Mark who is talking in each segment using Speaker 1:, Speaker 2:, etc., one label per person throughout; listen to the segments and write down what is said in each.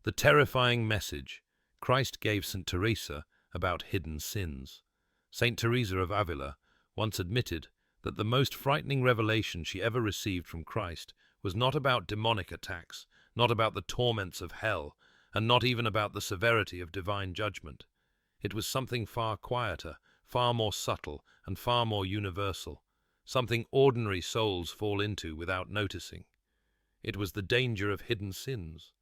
Speaker 1: The terrifying message Christ gave Saint Teresa about hidden sins. Saint Teresa of Avila once admitted that the most frightening revelation she ever received from Christ was not about demonic attacks, not about the torments of hell, and not even about the severity of divine judgment. It was something far quieter, far more subtle, and far more universal, something ordinary souls fall into without noticing. It was the danger of hidden sins.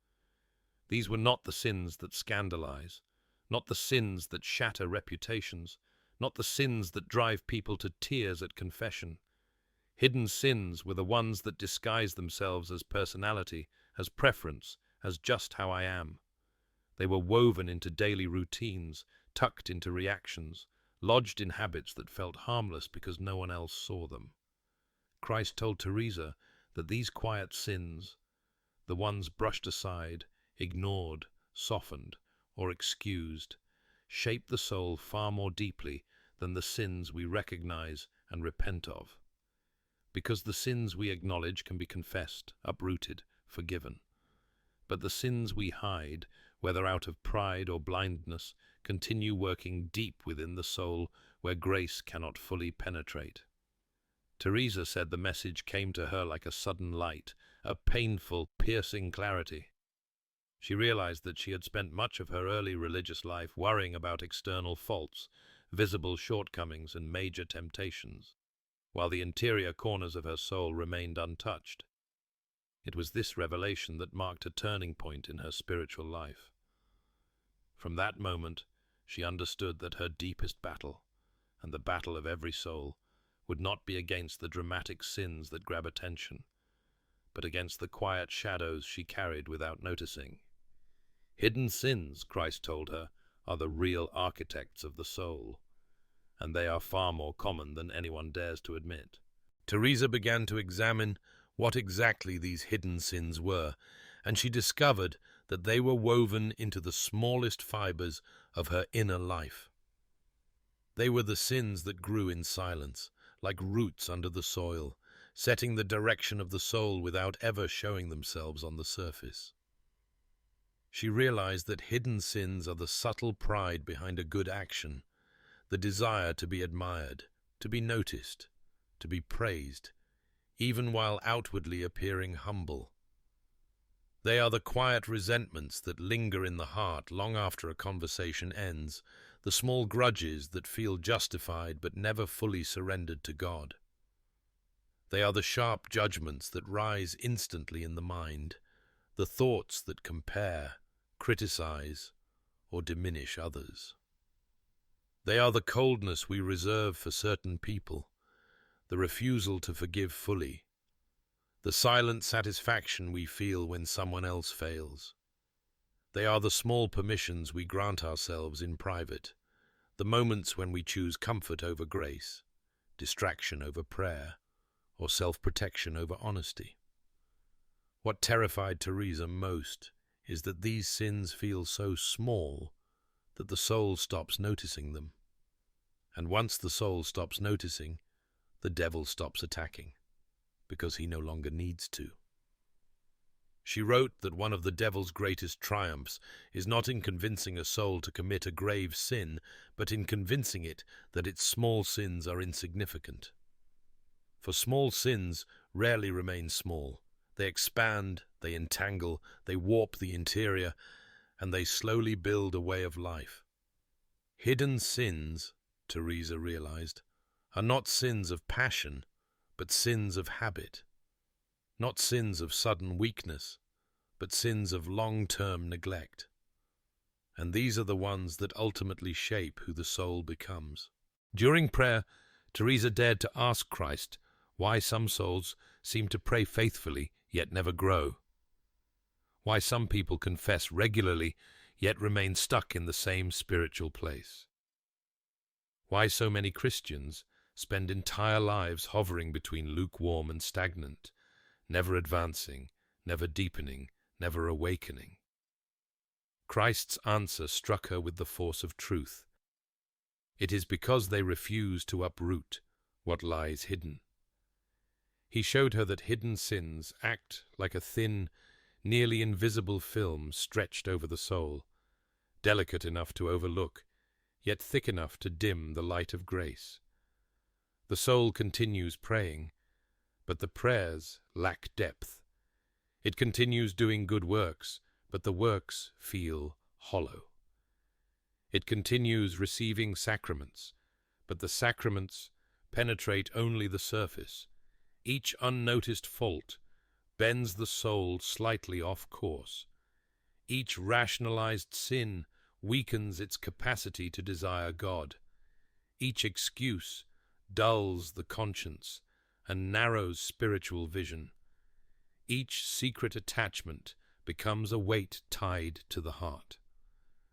Speaker 1: These were not the sins that scandalize, not the sins that shatter reputations, not the sins that drive people to tears at confession. Hidden sins were the ones that disguise themselves as personality, as preference, as just how I am. They were woven into daily routines, tucked into reactions, lodged in habits that felt harmless because no one else saw them. Christ told Teresa that these quiet sins, the ones brushed aside, ignored, softened, or excused, shape the soul far more deeply than the sins we recognize and repent of. Because the sins we acknowledge can be confessed, uprooted, forgiven. But the sins we hide, whether out of pride or blindness, continue working deep within the soul where grace cannot fully penetrate. Teresa said the message came to her like a sudden light, a painful, piercing clarity. She realized that she had spent much of her early religious life worrying about external faults, visible shortcomings, and major temptations, while the interior corners of her soul remained untouched. It was this revelation that marked a turning point in her spiritual life. From that moment, she understood that her deepest battle, and the battle of every soul, would not be against the dramatic sins that grab attention, but against the quiet shadows she carried without noticing. Hidden sins, Christ told her, are the real architects of the soul, and they are far more common than anyone dares to admit. Teresa began to examine what exactly these hidden sins were, and she discovered that they were woven into the smallest fibers of her inner life. They were the sins that grew in silence, like roots under the soil, setting the direction of the soul without ever showing themselves on the surface. She realized that hidden sins are the subtle pride behind a good action, the desire to be admired, to be noticed, to be praised, even while outwardly appearing humble. They are the quiet resentments that linger in the heart long after a conversation ends, the small grudges that feel justified but never fully surrendered to God. They are the sharp judgments that rise instantly in the mind, the thoughts that compare, criticize, or diminish others. They are the coldness we reserve for certain people, the refusal to forgive fully, the silent satisfaction we feel when someone else fails. They are the small permissions we grant ourselves in private, the moments when we choose comfort over grace, distraction over prayer, or self-protection over honesty. What terrified Teresa most is that these sins feel so small that the soul stops noticing them. And once the soul stops noticing, the devil stops attacking, because he no longer needs to. She wrote that one of the devil's greatest triumphs is not in convincing a soul to commit a grave sin, but in convincing it that its small sins are insignificant. For small sins rarely remain small. They expand, they entangle, they warp the interior, and they slowly build a way of life. Hidden sins, Teresa realized, are not sins of passion, but sins of habit. Not sins of sudden weakness, but sins of long-term neglect. And these are the ones that ultimately shape who the soul becomes. During prayer, Teresa dared to ask Christ why some souls seem to pray faithfully yet never grow. Why some people confess regularly yet remain stuck in the same spiritual place. Why so many Christians spend entire lives hovering between lukewarm and stagnant, never advancing, never deepening, never awakening. Christ's answer struck her with the force of truth. It is because they refuse to uproot what lies hidden. He showed her that hidden sins act like a thin, nearly invisible film stretched over the soul, delicate enough to overlook, yet thick enough to dim the light of grace. The soul continues praying, but the prayers lack depth. It continues doing good works, but the works feel hollow. It continues receiving sacraments, but the sacraments penetrate only the surface. Each unnoticed fault bends the soul slightly off course. Each rationalized sin weakens its capacity to desire God. Each excuse dulls the conscience and narrows spiritual vision. Each secret attachment becomes a weight tied to the heart.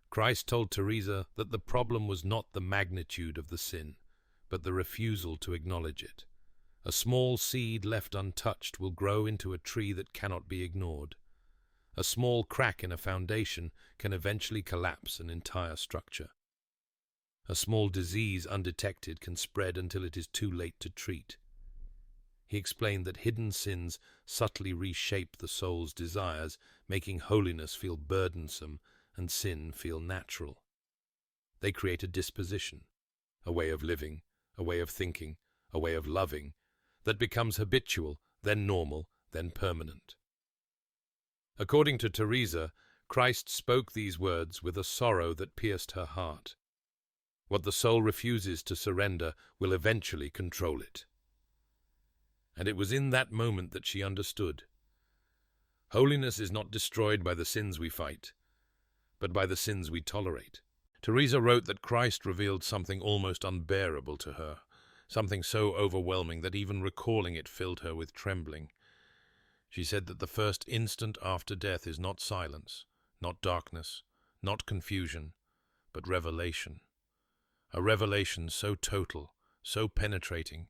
Speaker 1: Christ told Teresa that the problem was not the magnitude of the sin, but the refusal to acknowledge it. A small seed left untouched will grow into a tree that cannot be ignored. A small crack in a foundation can eventually collapse an entire structure. A small disease undetected can spread until it is too late to treat. He explained that hidden sins subtly reshape the soul's desires, making holiness feel burdensome and sin feel natural. They create a disposition, a way of living, a way of thinking, a way of loving, that becomes habitual, then normal, then permanent. According to Teresa, Christ spoke these words with a sorrow that pierced her heart. What the soul refuses to surrender will eventually control it. And it was in that moment that she understood. Holiness is not destroyed by the sins we fight, but by the sins we tolerate. Teresa wrote that Christ revealed something almost unbearable to her, something so overwhelming that even recalling it filled her with trembling. She said that the first instant after death is not silence, not darkness, not confusion, but revelation. A revelation so total, so penetrating,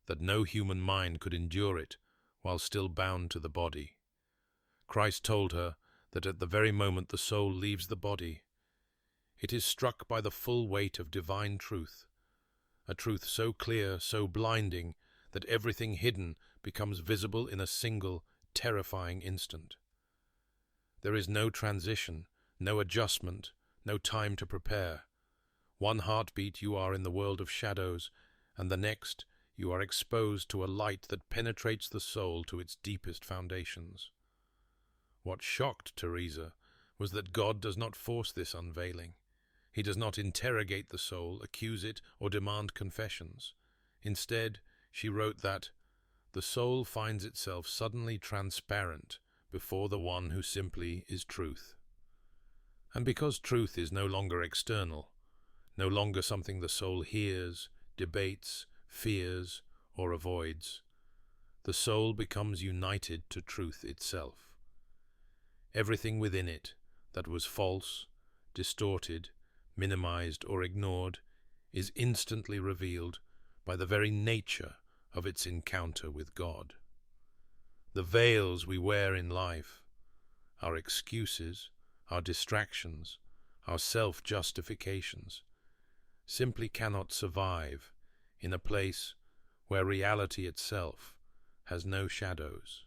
Speaker 1: that no human mind could endure it while still bound to the body. Christ told her that at the very moment the soul leaves the body, it is struck by the full weight of divine truth, a truth so clear, so blinding, that everything hidden becomes visible in a single, terrifying instant. There is no transition, no adjustment, no time to prepare. One heartbeat you are in the world of shadows, and the next you are exposed to a light that penetrates the soul to its deepest foundations. What shocked Teresa was that God does not force this unveiling. He does not interrogate the soul, accuse it, or demand confessions. Instead, she wrote that the soul finds itself suddenly transparent before the one who simply is truth. And because truth is no longer external, no longer something the soul hears, debates, fears, or avoids, the soul becomes united to truth itself. Everything within it that was false, distorted, minimized, or ignored is instantly revealed by the very nature of its encounter with God. The veils we wear in life, our excuses, our distractions, our self-justifications, simply cannot survive in a place where reality itself has no shadows.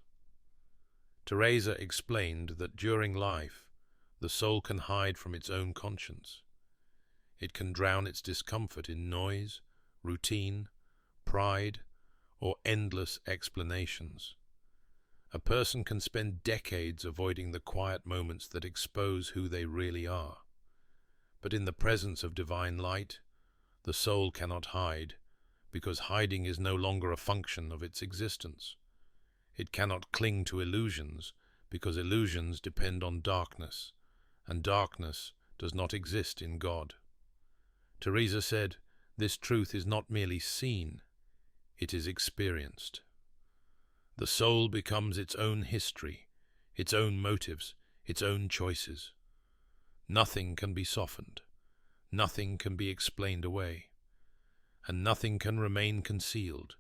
Speaker 1: Teresa explained that during life, the soul can hide from its own conscience. It can drown its discomfort in noise, routine, pride, or endless explanations. A person can spend decades avoiding the quiet moments that expose who they really are. But in the presence of divine light, the soul cannot hide, because hiding is no longer a function of its existence. It cannot cling to illusions, because illusions depend on darkness, and darkness does not exist in God. Teresa said, this truth is not merely seen, it is experienced. The soul becomes its own history, its own motives, its own choices. Nothing can be softened, nothing can be explained away, and nothing can remain concealed,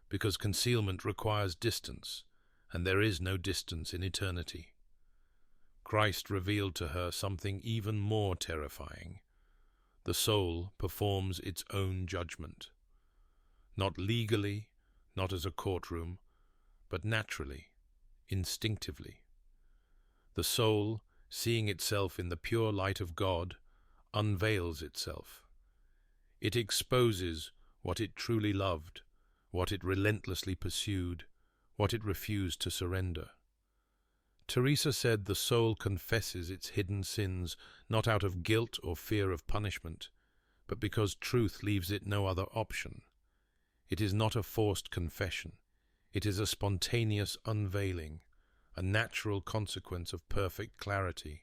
Speaker 1: because concealment requires distance, and there is no distance in eternity. Christ revealed to her something even more terrifying. The soul performs its own judgment. Not legally, not as a courtroom, but naturally, instinctively. The soul, seeing itself in the pure light of God, unveils itself. It exposes what it truly loved, what it relentlessly pursued, what it refused to surrender. Teresa said the soul confesses its hidden sins not out of guilt or fear of punishment, but because truth leaves it no other option. It is not a forced confession. It is a spontaneous unveiling, a natural consequence of perfect clarity.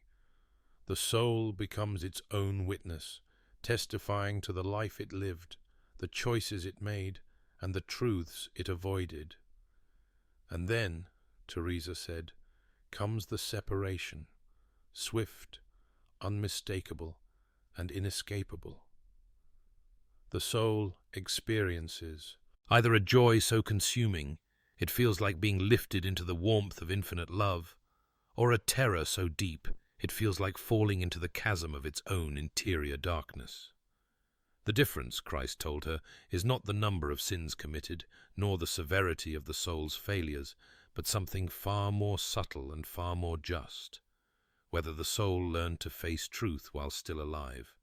Speaker 1: The soul becomes its own witness, testifying to the life it lived, the choices it made, and the truths it avoided. And then, Teresa said, comes the separation, swift, unmistakable, and inescapable. The soul experiences either a joy so consuming it feels like being lifted into the warmth of infinite love, or a terror so deep it feels like falling into the chasm of its own interior darkness. The difference, Christ told her, is not the number of sins committed, nor the severity of the soul's failures, but something far more subtle and far more just. Whether the soul learned to face truth while still alive,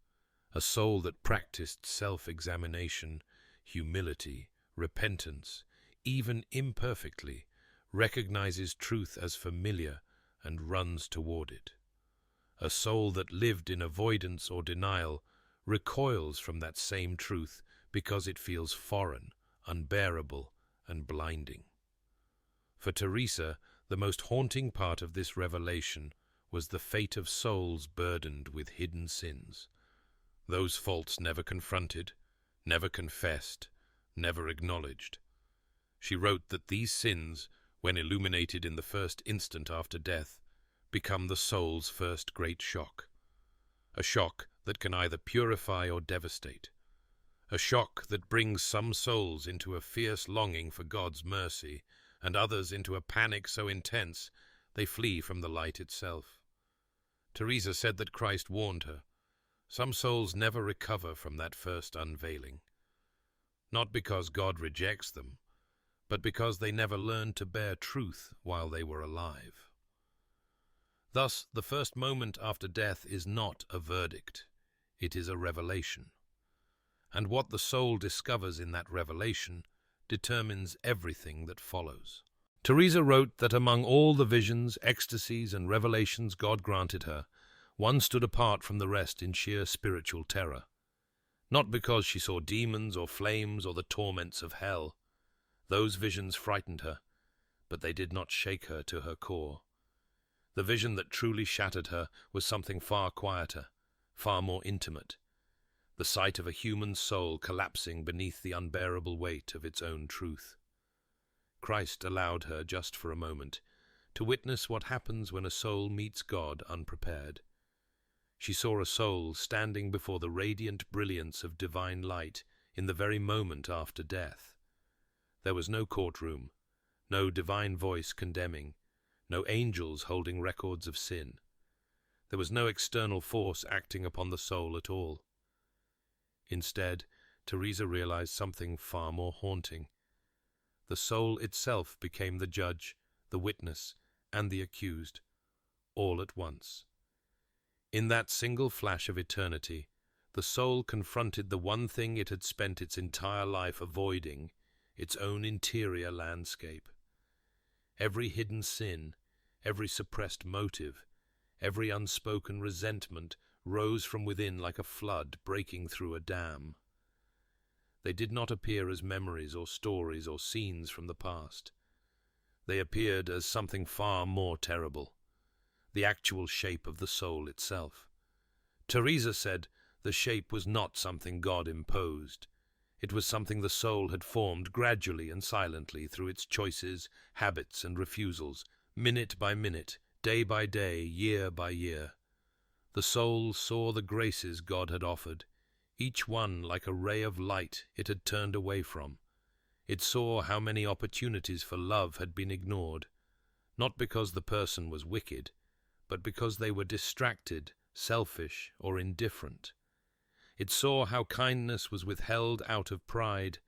Speaker 1: a soul that practiced self-examination, humility, repentance, even imperfectly, recognizes truth as familiar and runs toward it. A soul that lived in avoidance or denial recoils from that same truth because it feels foreign, unbearable, and blinding. For Teresa, the most haunting part of this revelation was the fate of souls burdened with hidden sins. Those faults never confronted, never confessed, never acknowledged. She wrote that these sins, when illuminated in the first instant after death, become the soul's first great shock. A shock that can either purify or devastate. A shock that brings some souls into a fierce longing for God's mercy, and others into a panic so intense they flee from the light itself. Teresa said that Christ warned her. Some souls never recover from that first unveiling. Not because God rejects them, but because they never learned to bear truth while they were alive. Thus, the first moment after death is not a verdict, it is a revelation. And what the soul discovers in that revelation determines everything that follows. Teresa wrote that among all the visions, ecstasies, and revelations God granted her, one stood apart from the rest in sheer spiritual terror. Not because she saw demons or flames or the torments of hell. Those visions frightened her, but they did not shake her to her core. The vision that truly shattered her was something far quieter, far more intimate. The sight of a human soul collapsing beneath the unbearable weight of its own truth. Christ allowed her, just for a moment, to witness what happens when a soul meets God unprepared. She saw a soul standing before the radiant brilliance of divine light in the very moment after death. There was no courtroom, no divine voice condemning, no angels holding records of sin. There was no external force acting upon the soul at all. Instead, Teresa realized something far more haunting. The soul itself became the judge, the witness, and the accused, all at once. In that single flash of eternity, the soul confronted the one thing it had spent its entire life avoiding, its own interior landscape. Every hidden sin, every suppressed motive, every unspoken resentment rose from within like a flood breaking through a dam. They did not appear as memories or stories or scenes from the past. They appeared as something far more terrible, the actual shape of the soul itself. Teresa said the shape was not something God imposed. It was something the soul had formed gradually and silently through its choices, habits, and refusals, minute by minute, day by day, year by year. The soul saw the graces God had offered, each one like a ray of light it had turned away from. It saw how many opportunities for love had been ignored, not because the person was wicked, but because they were distracted, selfish, or indifferent. It saw how kindness was withheld out of pride,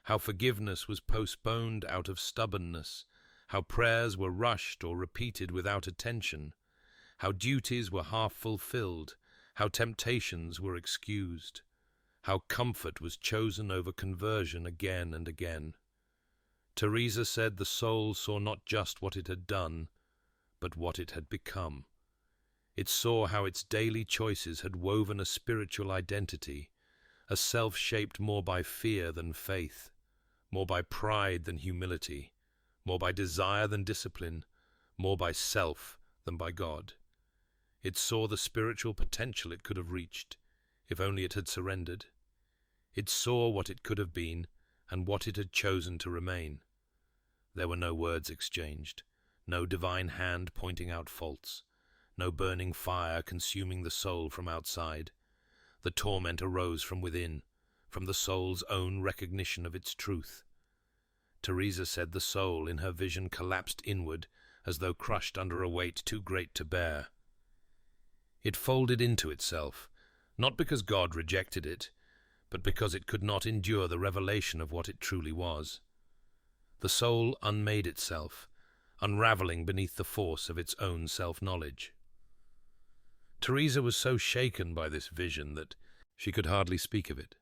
Speaker 1: how forgiveness was postponed out of stubbornness, how prayers were rushed or repeated without attention, how duties were half fulfilled, how temptations were excused, how comfort was chosen over conversion again and again. Teresa said the soul saw not just what it had done, but what it had become. It saw how its daily choices had woven a spiritual identity, a self shaped more by fear than faith, more by pride than humility, more by desire than discipline, more by self than by God. It saw the spiritual potential it could have reached, if only it had surrendered. It saw what it could have been, and what it had chosen to remain. There were no words exchanged, no divine hand pointing out faults, no burning fire consuming the soul from outside. The torment arose from within, from the soul's own recognition of its truth. Teresa said the soul in her vision collapsed inward, as though crushed under a weight too great to bear. It folded into itself, not because God rejected it, but because it could not endure the revelation of what it truly was. The soul unmade itself, unraveling beneath the force of its own self-knowledge. Teresa was so shaken by this vision that she could hardly speak of it.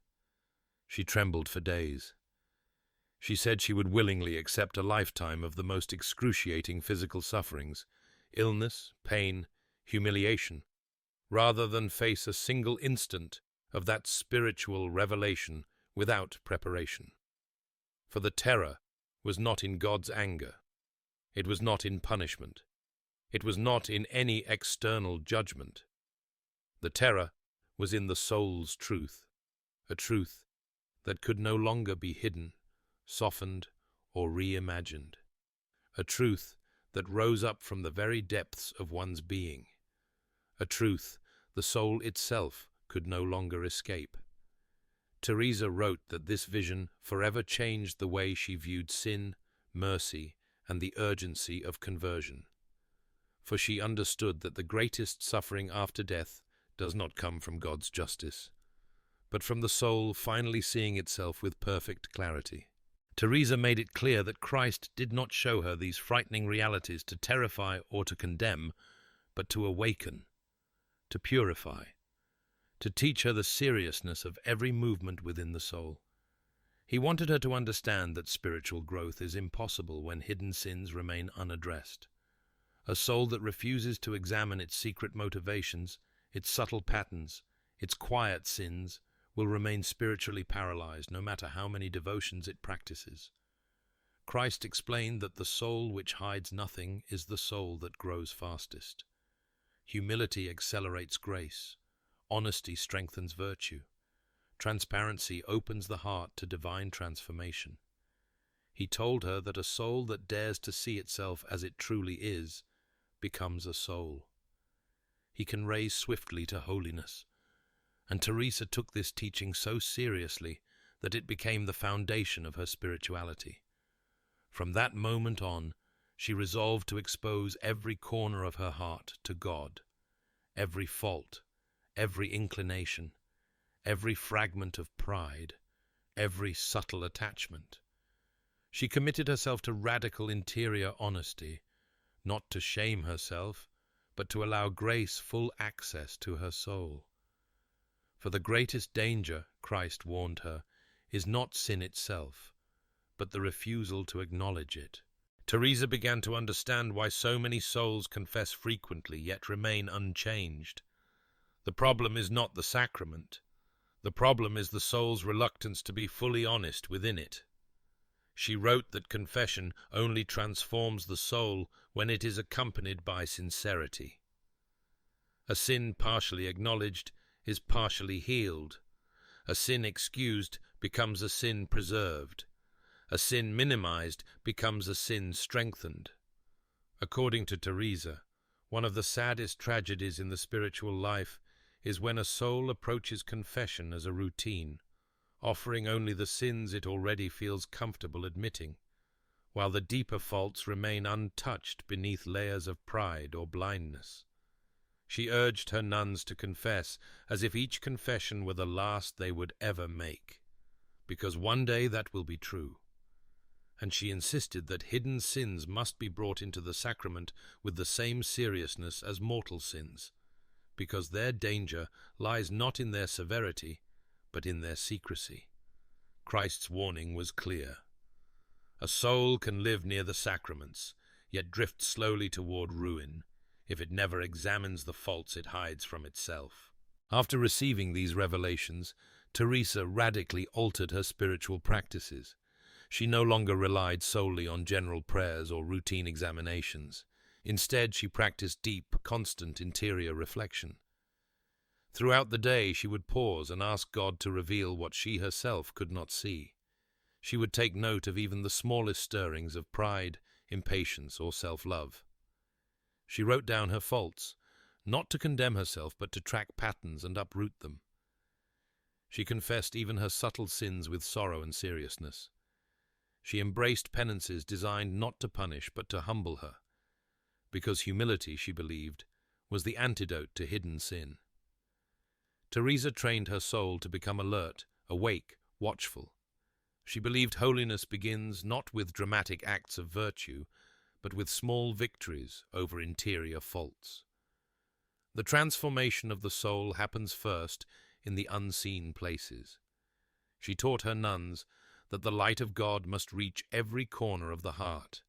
Speaker 1: She trembled for days. She said she would willingly accept a lifetime of the most excruciating physical sufferings, illness, pain, humiliation, rather than face a single instant of that spiritual revelation without preparation. For the terror was not in God's anger. It was not in punishment. It was not in any external judgment. The terror was in the soul's truth, a truth that could no longer be hidden, softened, or reimagined, a truth that rose up from the very depths of one's being, a truth the soul itself could no longer escape. Teresa wrote that this vision forever changed the way she viewed sin, mercy, and the urgency of conversion. For she understood that the greatest suffering after death does not come from God's justice, but from the soul finally seeing itself with perfect clarity. Teresa made it clear that Christ did not show her these frightening realities to terrify or to condemn, but to awaken, to purify, to teach her the seriousness of every movement within the soul. He wanted her to understand that spiritual growth is impossible when hidden sins remain unaddressed. A soul that refuses to examine its secret motivations, its subtle patterns, its quiet sins, will remain spiritually paralyzed no matter how many devotions it practices. Christ explained that the soul which hides nothing is the soul that grows fastest. Humility accelerates grace. Honesty strengthens virtue. Transparency opens the heart to divine transformation. He told her that a soul that dares to see itself as it truly is becomes a soul. He can raise swiftly to holiness. And Teresa took this teaching so seriously that it became the foundation of her spirituality. From that moment on, she resolved to expose every corner of her heart to God, every fault, every inclination, every fragment of pride, every subtle attachment. She committed herself to radical interior honesty, not to shame herself, but to allow grace full access to her soul. For the greatest danger, Christ warned her, is not sin itself, but the refusal to acknowledge it. Teresa began to understand why so many souls confess frequently yet remain unchanged. The problem is not the sacrament. The problem is the soul's reluctance to be fully honest within it. She wrote that confession only transforms the soul when it is accompanied by sincerity. A sin partially acknowledged is partially healed. A sin excused becomes a sin preserved. A sin minimized becomes a sin strengthened. According to Teresa, one of the saddest tragedies in the spiritual life is when a soul approaches confession as a routine, offering only the sins it already feels comfortable admitting, while the deeper faults remain untouched beneath layers of pride or blindness. She urged her nuns to confess as if each confession were the last they would ever make, because one day that will be true. and she insisted that hidden sins must be brought into the sacrament with the same seriousness as mortal sins, because their danger lies not in their severity, but in their secrecy. Christ's warning was clear. A soul can live near the sacraments, yet drift slowly toward ruin, if it never examines the faults it hides from itself. After receiving these revelations, Teresa radically altered her spiritual practices. She no longer relied solely on general prayers or routine examinations. Instead, she practiced deep, constant interior reflection. Throughout the day, she would pause and ask God to reveal what she herself could not see. She would take note of even the smallest stirrings of pride, impatience, or self-love. She wrote down her faults, not to condemn herself, but to track patterns and uproot them. She confessed even her subtle sins with sorrow and seriousness. She embraced penances designed not to punish, but to humble her, because humility, she believed, was the antidote to hidden sin. Teresa trained her soul to become alert, awake, watchful. She believed holiness begins not with dramatic acts of virtue, but with small victories over interior faults. The transformation of the soul happens first in the unseen places. She taught her nuns that the light of God must reach every corner of the heart,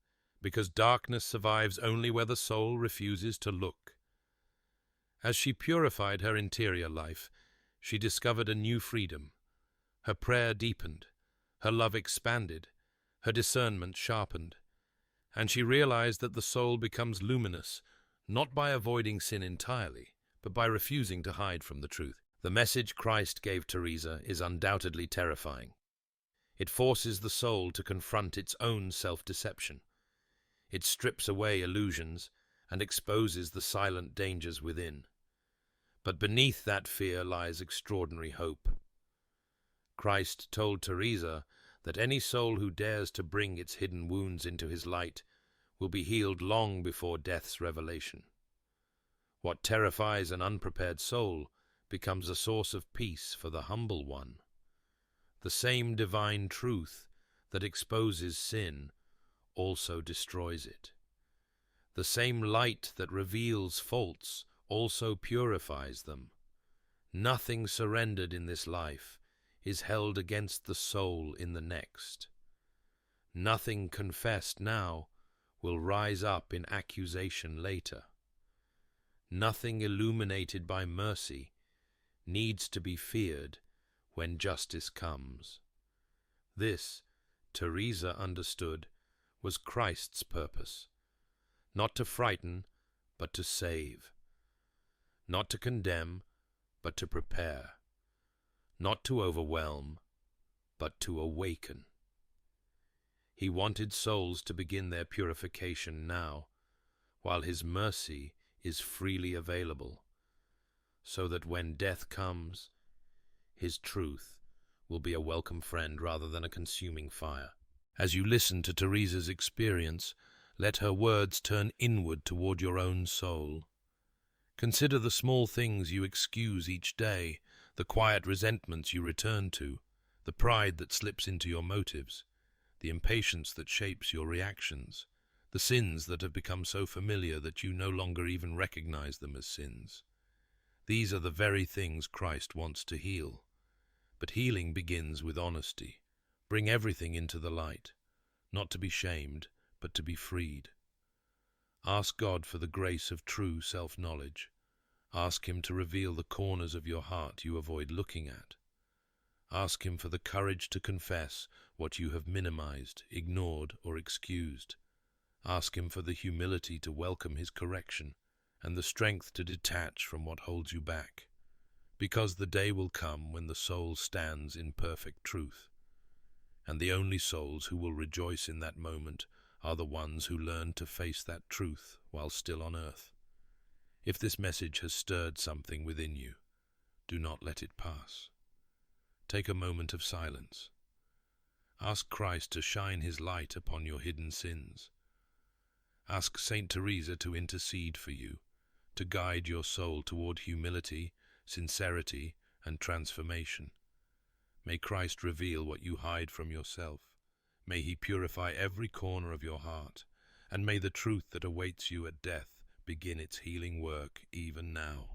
Speaker 1: because darkness survives only where the soul refuses to look. As she purified her interior life, she discovered a new freedom. Her prayer deepened, her love expanded, her discernment sharpened, and she realized that the soul becomes luminous, not by avoiding sin entirely, but by refusing to hide from the truth. The message Christ gave Teresa is undoubtedly terrifying. It forces the soul to confront its own self-deception. It strips away illusions and exposes the silent dangers within. But beneath that fear lies extraordinary hope. Christ told Teresa that any soul who dares to bring its hidden wounds into his light will be healed long before death's revelation. What terrifies an unprepared soul becomes a source of peace for the humble one. The same divine truth that exposes sin also destroys it. The same light that reveals faults also purifies them. Nothing surrendered in this life is held against the soul in the next. Nothing confessed now will rise up in accusation later. Nothing illuminated by mercy needs to be feared when justice comes. This, Teresa understood, was Christ's purpose, not to frighten, but to save, not to condemn, but to prepare, not to overwhelm, but to awaken. He wanted souls to begin their purification now, while his mercy is freely available, so that when death comes, his truth will be a welcome friend rather than a consuming fire. As you listen to Teresa's experience, let her words turn inward toward your own soul. Consider the small things you excuse each day, the quiet resentments you return to, the pride that slips into your motives, the impatience that shapes your reactions, the sins that have become so familiar that you no longer even recognize them as sins. These are the very things Christ wants to heal. But healing begins with honesty. Bring everything into the light, not to be shamed, but to be freed. Ask God for the grace of true self-knowledge. Ask Him to reveal the corners of your heart you avoid looking at. Ask Him for the courage to confess what you have minimized, ignored, or excused. Ask Him for the humility to welcome His correction and the strength to detach from what holds you back, because the day will come when the soul stands in perfect truth, and the only souls who will rejoice in that moment are the ones who learn to face that truth while still on earth. If this message has stirred something within you, do not let it pass. Take a moment of silence. Ask Christ to shine His light upon your hidden sins. Ask Saint Teresa to intercede for you, to guide your soul toward humility, sincerity, and transformation. May Christ reveal what you hide from yourself. May he purify every corner of your heart, and may the truth that awaits you at death begin its healing work even now.